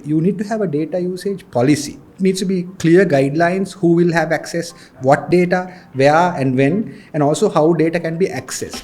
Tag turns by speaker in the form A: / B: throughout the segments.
A: you need to have a data usage policy. It needs to be clear guidelines, who will have access, what data, where and when, and also how data can be accessed.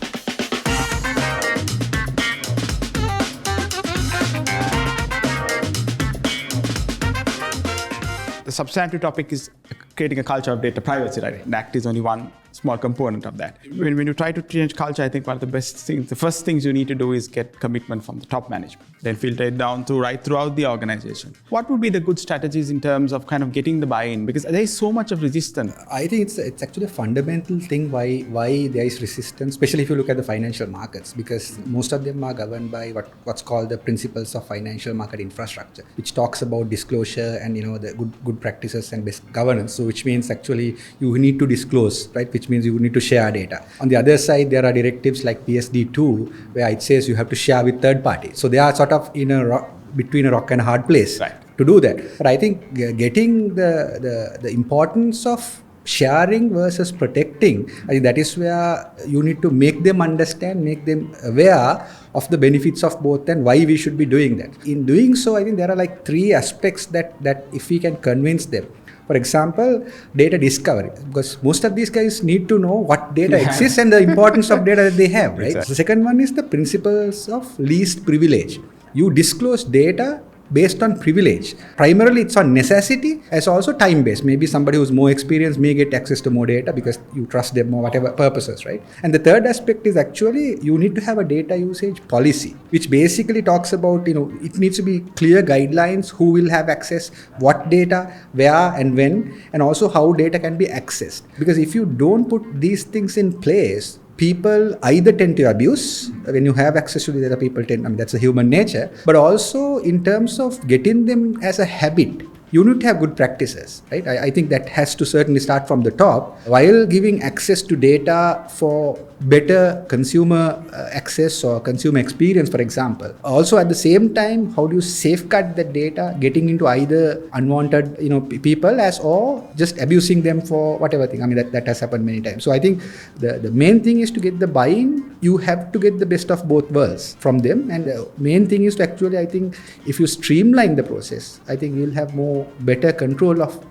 B: The substantive topic is creating a culture of data privacy, right? NACT is only one small component of that. When you try to change culture, I think one of the best things, the first things you need to do is get commitment from the top management, then filter it down to right throughout the organization. What would be the good strategies in terms of kind of getting the buy-in? Because there is so much of resistance.
A: I think it's actually a fundamental thing why there is resistance, especially if you look at the financial markets, because most of them are governed by what's called the principles of financial market infrastructure, which talks about disclosure and the good practices and best governance. So which means actually you need to disclose, right? Which means you need to share data. On the other side, there are directives like PSD2 where it says you have to share with third parties. So they are sort of between a rock and a hard place,
B: right,
A: to do that. But I think getting the importance of sharing versus protecting, I think that is where you need to make them understand, make them aware of the benefits of both and why we should be doing that. In doing so, I think there are like three aspects that if we can convince them. For example, data discovery, because most of these guys need to know what data exists and the importance of data that they have, right?
B: Exactly.
A: The second one is the principles of least privilege. You disclose data based on privilege. Primarily, it's on necessity as also time-based. Maybe somebody who's more experienced may get access to more data because you trust them or whatever purposes, right? And the third aspect is actually you need to have a data usage policy, which basically talks about, it needs to be clear guidelines, who will have access, what data, where and when, and also how data can be accessed. Because if you don't put these things in place, people either tend to abuse. When you have access to the data, people tend, that's a human nature. But also in terms of getting them as a habit, you need to have good practices, right? I think that has to certainly start from the top, while giving access to data for better consumer access or consumer experience, for example. Also at the same time, how do you safeguard that data getting into either unwanted people or just abusing them for whatever thing. That has happened many times. So I think the main thing is to get the buy-in. You have to get the best of both worlds from them, and the main thing is to actually, I think, if you streamline the process, I think you'll have better control of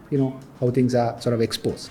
A: how things are sort of exposed.